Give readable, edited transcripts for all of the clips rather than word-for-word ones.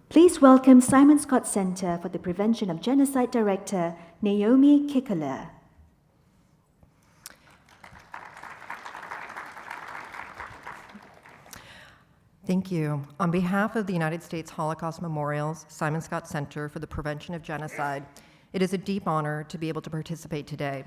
Please welcome Simon-Skjodt Center for the Prevention of Genocide Director, Naomi Kikoler. Thank you. On behalf of the United States Holocaust Memorial's Simon-Skjodt Center for the Prevention of Genocide, it is a deep honor to be able to participate today.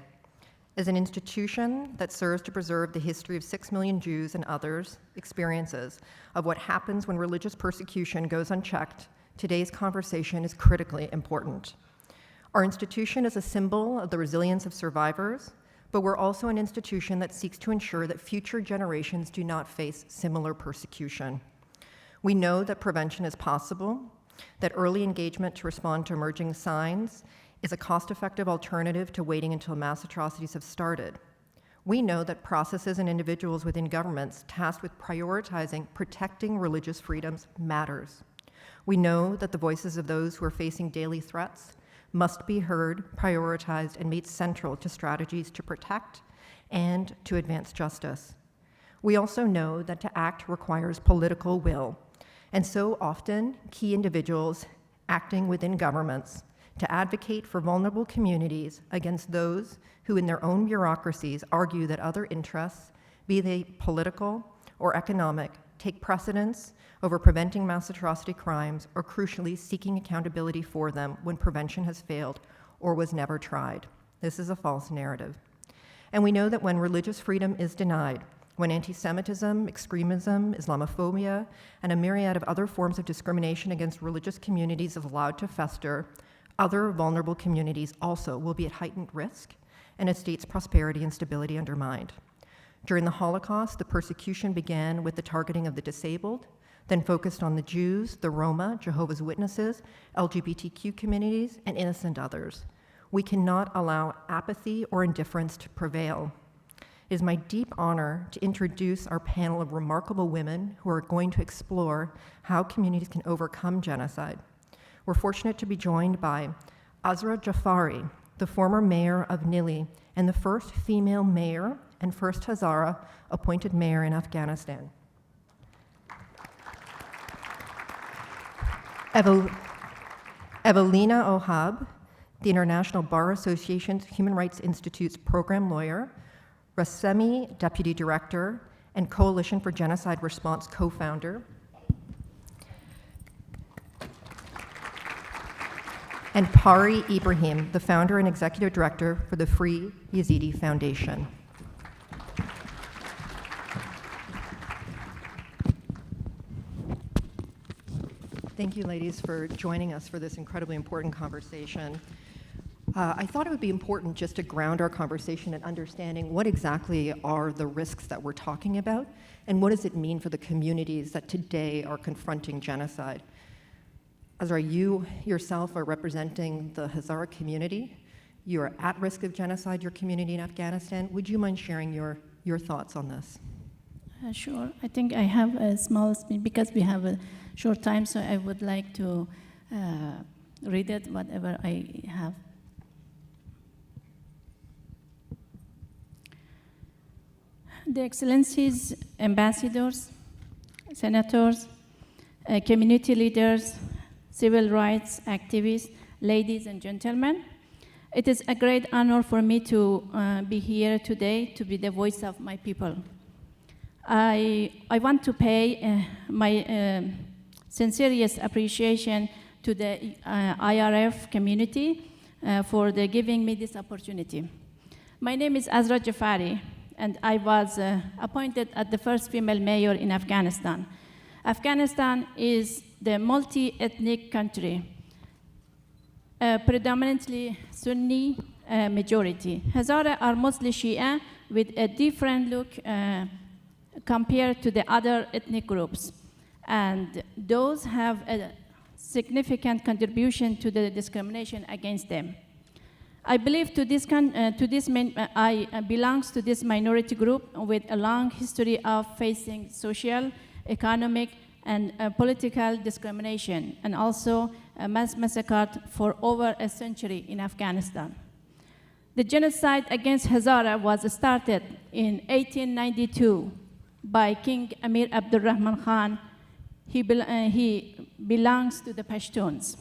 As an institution that serves to preserve the history of 6 million Jews and others' experiences of what happens when religious persecution goes unchecked, today's conversation is critically important. Our institution is a symbol of the resilience of survivors, but we're also an institution that seeks to ensure that future generations do not face similar persecution. We know that prevention is possible, that early engagement to respond to emerging signs is a cost-effective alternative to waiting until mass atrocities have started. We know that processes and individuals within governments tasked with prioritizing protecting religious freedoms matters. We know that the voices of those who are facing daily threats must be heard, prioritized, and made central to strategies to protect and to advance justice. We also know that to act requires political will, and so often key individuals acting within governments to advocate for vulnerable communities against those who in their own bureaucracies argue that other interests, be they political or economic, take precedence over preventing mass atrocity crimes or crucially seeking accountability for them when prevention has failed or was never tried. This is a false narrative. And we know that when religious freedom is denied, when anti-Semitism, extremism, Islamophobia, and a myriad of other forms of discrimination against religious communities is allowed to fester, other vulnerable communities also will be at heightened risk and a state's prosperity and stability undermined. During the Holocaust, the persecution began with the targeting of the disabled, then focused on the Jews, the Roma, Jehovah's Witnesses, LGBTQ communities, and innocent others. We cannot allow apathy or indifference to prevail. It is my deep honor to introduce our panel of remarkable women who are going to explore how communities can overcome genocide. We're fortunate to be joined by Azra Jafari, the former mayor of Nili and the first female mayor and first Hazara appointed mayor in Afghanistan. Ewelina Ochab, the International Bar Association's Human Rights Institute's program lawyer, Refcemi deputy director, and Coalition for Genocide Response co-founder, and Pari Ibrahim, the founder and executive director for the Free Yezidi Foundation. Thank you, ladies, for joining us for this incredibly important conversation. I thought it would be important just to ground our conversation in understanding what exactly are the risks that we're talking about, and what does it mean for the communities that today are confronting genocide. Azra, you yourself are representing the Hazara community. You are at risk of genocide, your community in Afghanistan. Would you mind sharing your thoughts on this? Sure. I think I have a small speech because we have a short time, so I would like to read it, whatever I have. The Excellencies, ambassadors, senators, community leaders, civil rights activists, ladies and gentlemen, it is a great honor for me to be here today to be the voice of my people. I want to pay my sincerest appreciation to the IRF community for giving me this opportunity. My name is Azra Jafari, and I was appointed as the first female mayor in Afghanistan. Afghanistan is the multi-ethnic country, predominantly Sunni majority. Hazara are mostly Shia with a different look compared to the other ethnic groups. And those have a significant contribution to the discrimination against them. I believe I belong to this minority group with a long history of facing social, economic, and political discrimination, and also mass massacre for over a century in Afghanistan. The genocide against Hazara was started in 1892 by King Amir Abdurrahman Khan. He belongs to the Pashtuns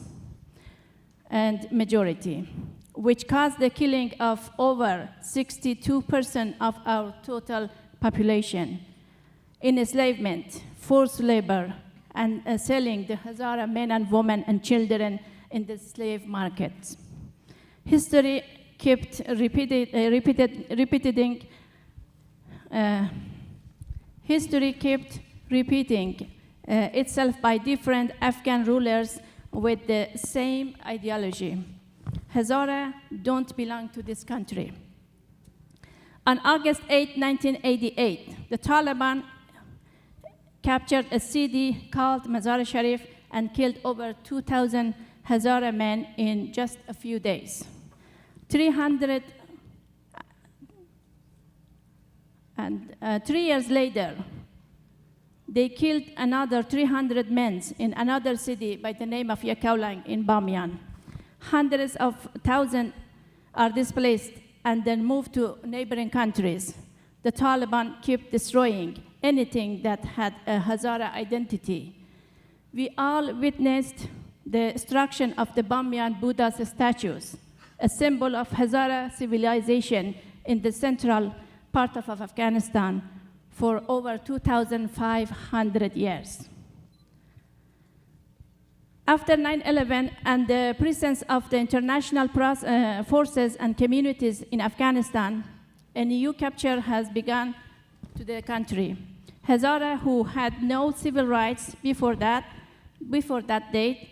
and majority, which caused the killing of over 62% of our total population, enslavement, forced labor, and selling the Hazara men and women and children in the slave markets. History kept repeating itself by different Afghan rulers with the same ideology. Hazara don't belong to this country. On August 8, 1988, the Taliban captured a city called Mazar Sharif and killed over 2,000 Hazara men in just a few days. 3 years later, they killed another 300 men in another city by the name of Yakaulang in Bamiyan. Hundreds of thousands are displaced and then moved to neighboring countries. The Taliban kept destroying anything that had a Hazara identity. We all witnessed the destruction of the Bamiyan Buddha's statues, a symbol of Hazara civilization in the central part of Afghanistan for over 2,500 years. After 9/11 and the presence of the international forces and communities in Afghanistan, a new capture has begun to the country. Hazara, who had no civil rights before that date,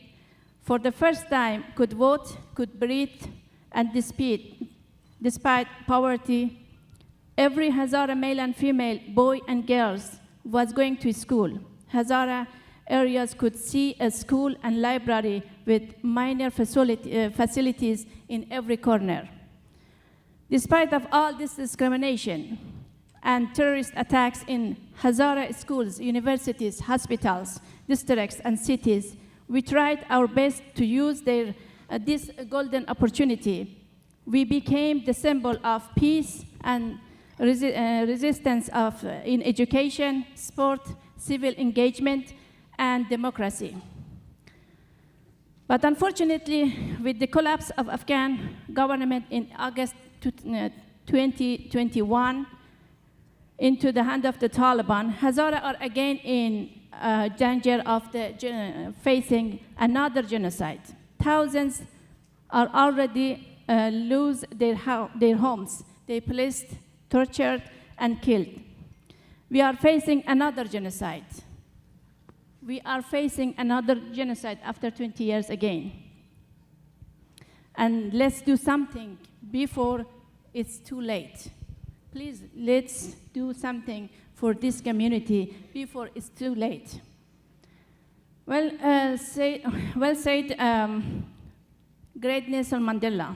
for the first time could vote, could breathe, and despite poverty, every Hazara male and female, boy and girls, was going to school. Hazara areas could see a school and library with minor facilities in every corner. Despite of all this discrimination and terrorist attacks in Hazara schools, universities, hospitals, districts, and cities, we tried our best to use this golden opportunity. We became the symbol of peace and resistance in education, sport, civil engagement, and democracy. But unfortunately, with the collapse of Afghan government in August 2021 into the hand of the Taliban, Hazara are again in danger of facing another genocide. Thousands are already lose their homes, displaced, tortured, and killed. We are facing another genocide. We are facing another genocide after 20 years again. And let's do something before it's too late. Please, let's do something for this community before it's too late. Well said, great Nelson Mandela.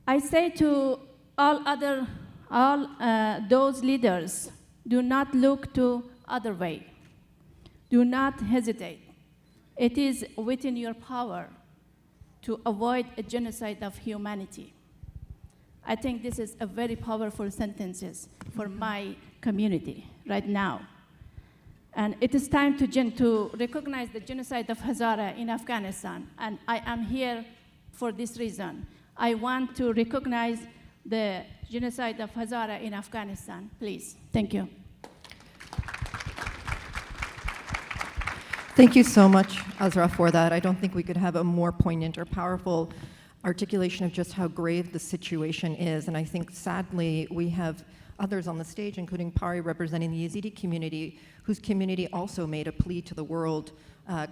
I say to all those leaders, do not look to other way. Do not hesitate. It is within your power to avoid a genocide of humanity. I think this is a very powerful sentence for my community right now. And it is time to recognize the genocide of Hazara in Afghanistan. And I am here for this reason. I want to recognize the genocide of Hazara in Afghanistan. Please, thank you. Thank you so much, Azra, for that. I don't think we could have a more poignant or powerful articulation of just how grave the situation is. And I think, sadly, we have others on the stage, including Pari, representing the Yezidi community, whose community also made a plea to the world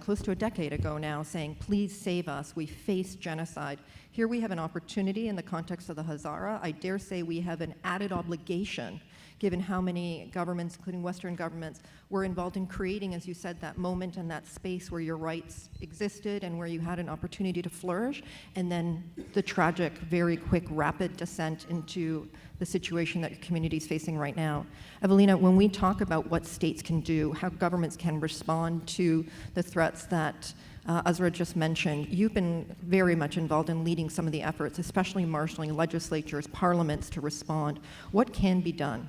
close to a decade ago now, saying, please save us, we face genocide. Here we have an opportunity in the context of the Hazara. I dare say we have an added obligation, given how many governments, including Western governments, were involved in creating, as you said, that moment and that space where your rights existed and where you had an opportunity to flourish, and then the tragic, very quick, rapid descent into the situation that your community is facing right now. Ewelina, when we talk about what states can do, how governments can respond to the threats that Azra just mentioned, you've been very much involved in leading some of the efforts, especially marshalling legislatures, parliaments to respond. What can be done?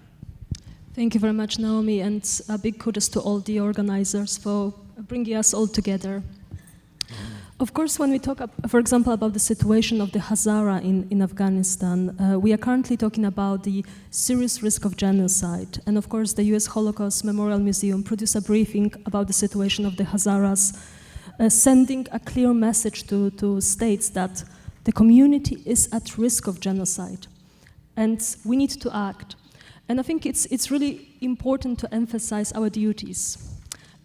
Thank you very much, Naomi, and a big kudos to all the organizers for bringing us all together. Of course, when we talk, for example, about the situation of the Hazara in Afghanistan, we are currently talking about the serious risk of genocide. And of course, the US Holocaust Memorial Museum produced a briefing about the situation of the Hazaras, sending a clear message to states that the community is at risk of genocide. And we need to act. And I think it's really important to emphasize our duties.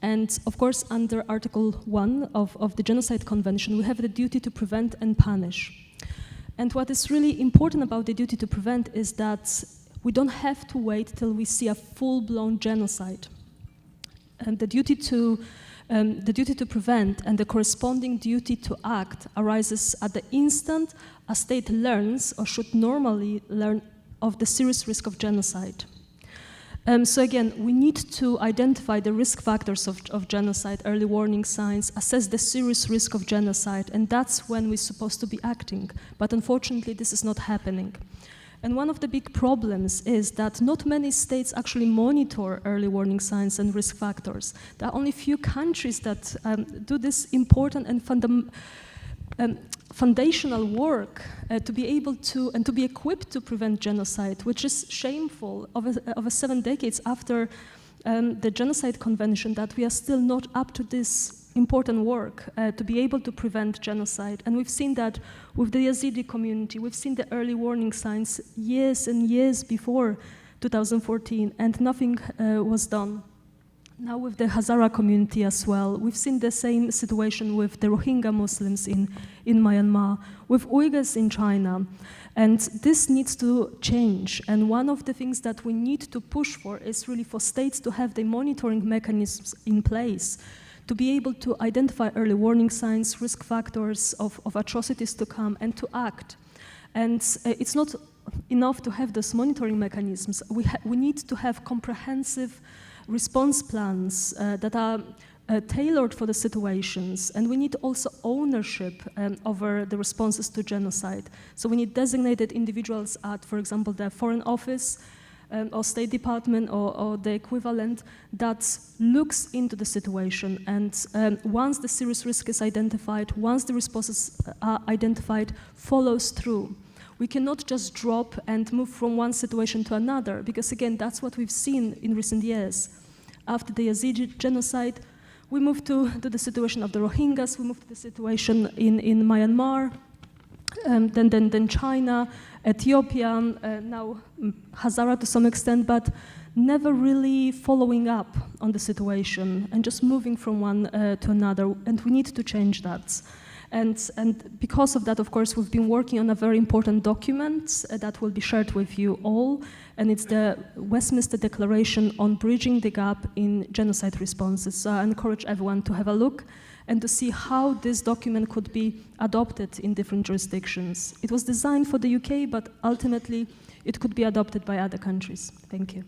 And of course, under Article 1 of the Genocide Convention, we have the duty to prevent and punish. And what is really important about the duty to prevent is that we don't have to wait till we see a full-blown genocide. And the duty to prevent and the corresponding duty to act arises at the instant a state learns or should normally learn of the serious risk of genocide. So again, we need to identify the risk factors of genocide, early warning signs, assess the serious risk of genocide, and that's when we're supposed to be acting. But unfortunately, this is not happening. And one of the big problems is that not many states actually monitor early warning signs and risk factors. There are only few countries that do this important and foundational work to be able to and to be equipped to prevent genocide, which is shameful of 7 decades after the Genocide Convention that we are still not up to this important work to be able to prevent genocide. And we've seen that with the Yezidi community. We've seen the early warning signs years and years before 2014, and nothing was done. Now with the Hazara community as well, we've seen the same situation with the Rohingya Muslims in Myanmar, with Uyghurs in China. And this needs to change. And one of the things that we need to push for is really for states to have the monitoring mechanisms in place to be able to identify early warning signs, risk factors of atrocities to come, and to act. And it's not enough to have those monitoring mechanisms. We need to have comprehensive response plans that are tailored for the situations, and we need also ownership over the responses to genocide. So we need designated individuals at, for example, the Foreign Office or State Department or the equivalent that looks into the situation, and once the serious risk is identified, once the responses are identified, follows through. We cannot just drop and move from one situation to another, because again, that's what we've seen in recent years. After the Yezidi genocide, we moved to the situation of the Rohingyas, we moved to the situation in Myanmar, then China, Ethiopia, now Hazara to some extent, but never really following up on the situation and just moving from one to another, and we need to change that. And because of that, of course, we've been working on a very important document that will be shared with you all, and it's the Westminster Declaration on Bridging the Gap in Genocide Responses. So I encourage everyone to have a look and to see how this document could be adopted in different jurisdictions. It was designed for the UK, but ultimately it could be adopted by other countries. Thank you.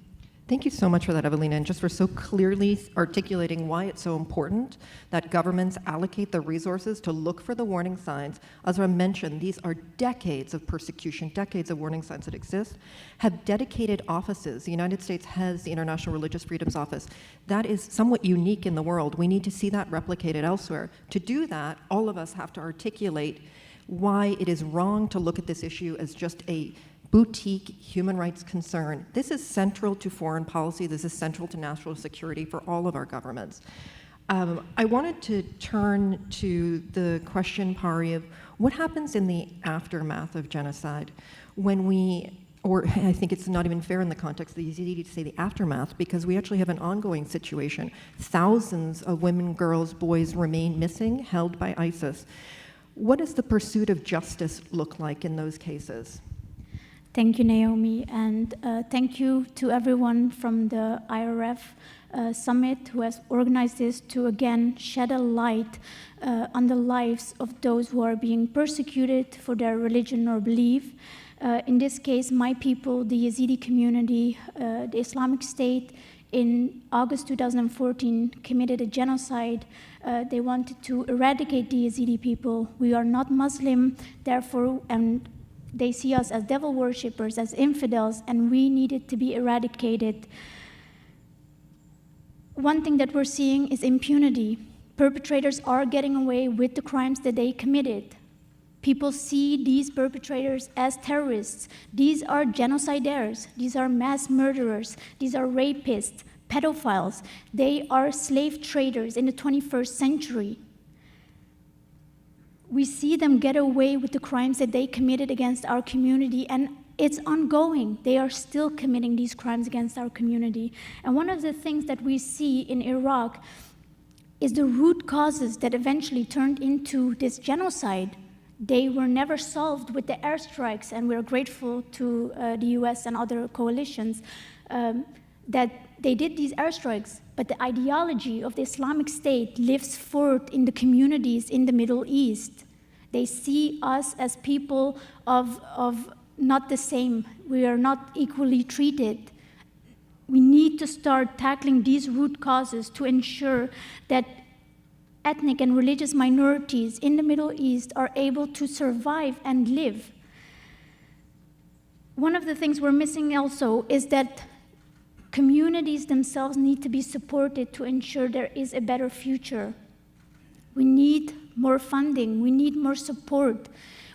Thank you so much for that, Ewelina, and just for so clearly articulating why it's so important that governments allocate the resources to look for the warning signs. Azra mentioned these are decades of persecution, decades of warning signs that exist, have dedicated offices. The United States has the International Religious Freedoms Office. That is somewhat unique in the world. We need to see that replicated elsewhere. To do that, all of us have to articulate why it is wrong to look at this issue as just a boutique human rights concern. This is central to foreign policy. This is central to national security for all of our governments. I wanted to turn to the question, Pari, of what happens in the aftermath of genocide when or I think it's not even fair in the context of the Yezidi to say the aftermath, because we actually have an ongoing situation. Thousands of women, girls, boys remain missing, held by ISIS. What does the pursuit of justice look like in those cases? Thank you, Naomi, and thank you to everyone from the IRF Summit who has organized this to again shed a light on the lives of those who are being persecuted for their religion or belief. In this case, my people, the Yezidi community, the Islamic State, in August 2014 committed a genocide. They wanted to eradicate the Yezidi people. We are not Muslim, therefore, and they see us as devil worshippers, as infidels, and we needed to be eradicated. One thing that we're seeing is impunity. perpetrators are getting away with the crimes that they committed. People see these perpetrators as terrorists. These are genocidaires. These are mass murderers. These are rapists, pedophiles. They are slave traders in the 21st century. We see them get away with the crimes that they committed against our community, and it's ongoing. They are still committing these crimes against our community. And one of the things that we see in Iraq is the root causes that eventually turned into this genocide. They were never solved with the airstrikes, and we're grateful to the US and other coalitions that they did these airstrikes, but the ideology of the Islamic State lives forth in the communities in the Middle East. They see us as people of not the same. We are not equally treated. We need to start tackling these root causes to ensure that ethnic and religious minorities in the Middle East are able to survive and live. One of the things we're missing also is that communities themselves need to be supported to ensure there is a better future. We need more funding, we need more support,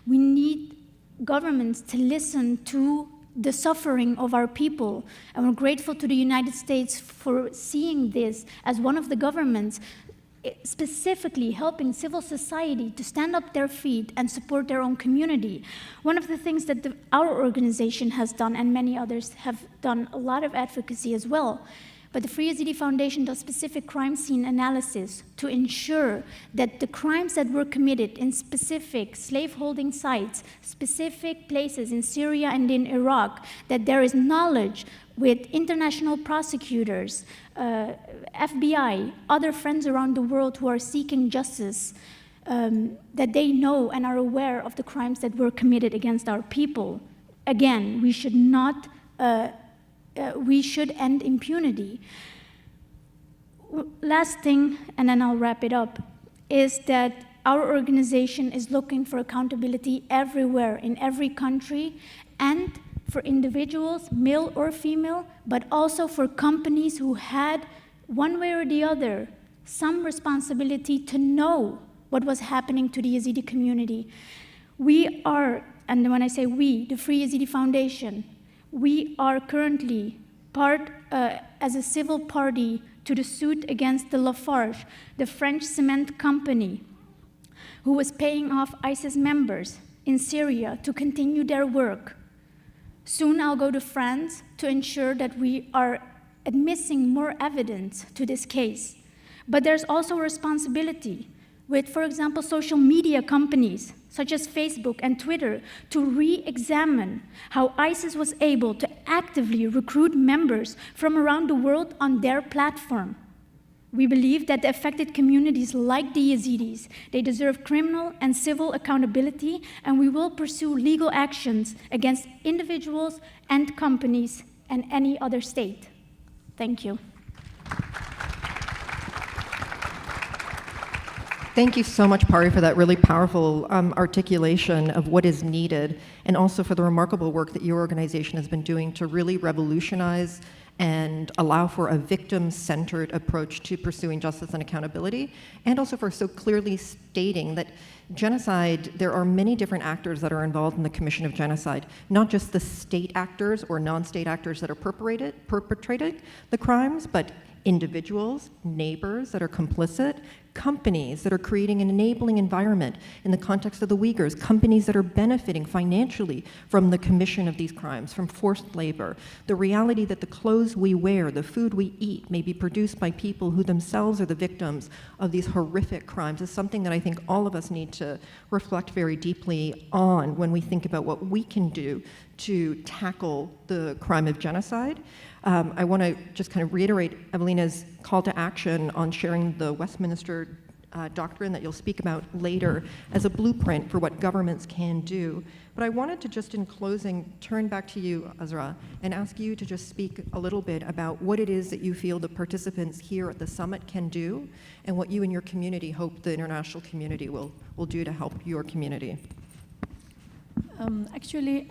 we need governments to listen to the suffering of our people. And we're grateful to the United States for seeing this as one of the governments specifically helping civil society to stand up their feet and support their own community. One of the things that our organization has done, and many others have done a lot of advocacy as well, but the Free Yezidi Foundation does specific crime scene analysis to ensure that the crimes that were committed in specific slaveholding sites, specific places in Syria and in Iraq, that there is knowledge with international prosecutors, FBI, other friends around the world who are seeking justice, that they know and are aware of the crimes that were committed against our people. Again, we should not, we should end impunity. Last thing, and then I'll wrap it up, is that our organization is looking for accountability everywhere, in every country, and for individuals, male or female, but also for companies who had, one way or the other, some responsibility to know what was happening to the Yezidi community. We are, and when I say we, the Free Yezidi Foundation, we are currently part, as a civil party to the suit against the Lafarge, the French cement company, who was paying off ISIS members in Syria to continue their work. Soon I'll go to France to ensure that we are admitting more evidence to this case. But there's also a responsibility with, for example, social media companies such as Facebook and Twitter to re-examine how ISIS was able to actively recruit members from around the world on their platform. We believe that the affected communities like the Yazidis, they deserve criminal and civil accountability, and we will pursue legal actions against individuals and companies and any other state. Thank you. Thank you so much, Pari, for that really powerful articulation of what is needed, and also for the remarkable work that your organization has been doing to really revolutionize and allow for a victim-centered approach to pursuing justice and accountability, and also for so clearly stating that genocide, there are many different actors that are involved in the commission of genocide, not just the state actors or non-state actors that are perpetrating the crimes, but individuals, neighbors that are complicit, companies that are creating an enabling environment in the context of the Uyghurs, companies that are benefiting financially from the commission of these crimes, from forced labor, the reality that the clothes we wear, the food we eat may be produced by people who themselves are the victims of these horrific crimes is something that I think all of us need to reflect very deeply on when we think about what we can do to tackle the crime of genocide. I want to just kind of reiterate Ewelina's call to action on sharing the Westminster doctrine that you'll speak about later as a blueprint for what governments can do. But I wanted to just in closing turn back to you, Azra, and ask you to just speak a little bit about what it is that you feel the participants here at the summit can do and what you and your community hope the international community will do to help your community. Actually,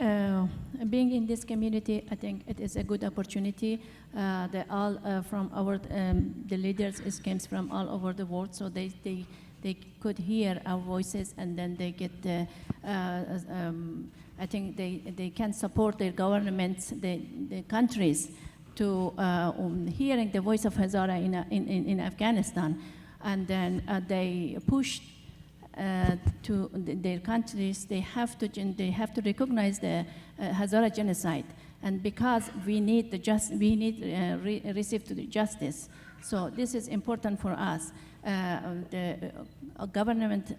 being in this community, I think it is a good opportunity. They all from our the leaders came from all over the world, so they could hear our voices, and then they get the. I think they can support their governments, the countries, to hearing the voice of Hazara in Afghanistan, and then they pushed. To their countries, they have to recognize the Hazara genocide, and because we need receive the justice. So this is important for us. The government,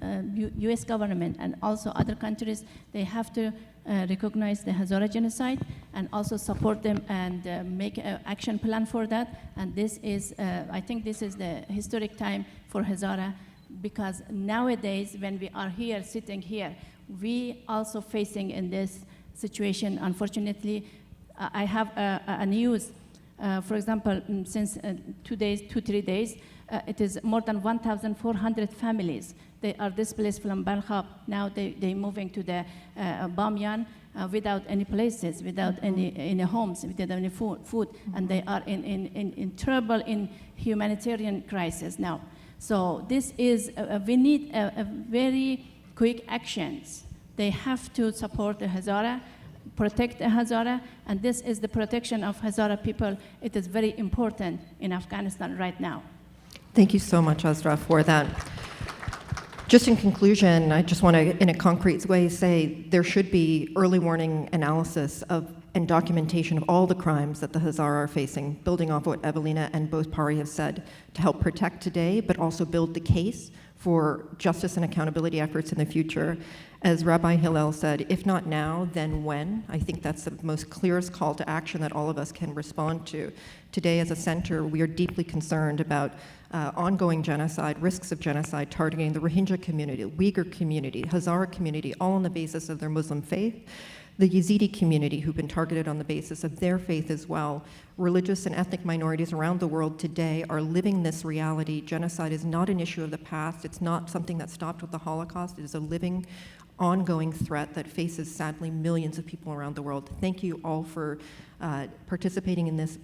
U.S. government, and also other countries, they have to recognize the Hazara genocide and also support them and make an action plan for that. And this is, I think, this is the historic time for Hazara. Because nowadays, when we are here, sitting here, we also facing in this situation. Unfortunately, I have a news. For example, since 2, 3 days, it is more than 1,400 families. They are displaced from Balkhab. Now they're moving to the Bamyan without any places, without any homes, without any food, and they are in trouble, in humanitarian crisis now. So this is, we need a very quick actions. They have to support the Hazara, protect the Hazara, and this is the protection of Hazara people. It is very important in Afghanistan right now. Thank you so much, Azra, for that. Just in conclusion, I just want to, in a concrete way, say there should be early warning analysis of and documentation of all the crimes that the Hazara are facing, building off what Ewelina and both Pari have said, to help protect today, but also build the case for justice and accountability efforts in the future. As Rabbi Hillel said, if not now, then when? I think that's the most clearest call to action that all of us can respond to. Today, as a center, we are deeply concerned about ongoing genocide, risks of genocide targeting the Rohingya community, Uyghur community, Hazara community, all on the basis of their Muslim faith. The Yezidi community, who've been targeted on the basis of their faith as well. Religious and ethnic minorities around the world today are living this reality. Genocide is not an issue of the past. It's not something that stopped with the Holocaust. It is a living, ongoing threat that faces, sadly, millions of people around the world. Thank you all for participating in this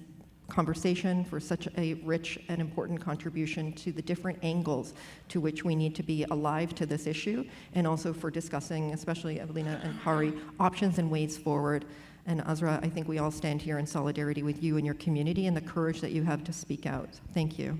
conversation, for such a rich and important contribution to the different angles to which we need to be alive to this issue, and also for discussing, especially Ewelina and Pari, options and ways forward. And Azra, I think we all stand here in solidarity with you and your community and the courage that you have to speak out. Thank you.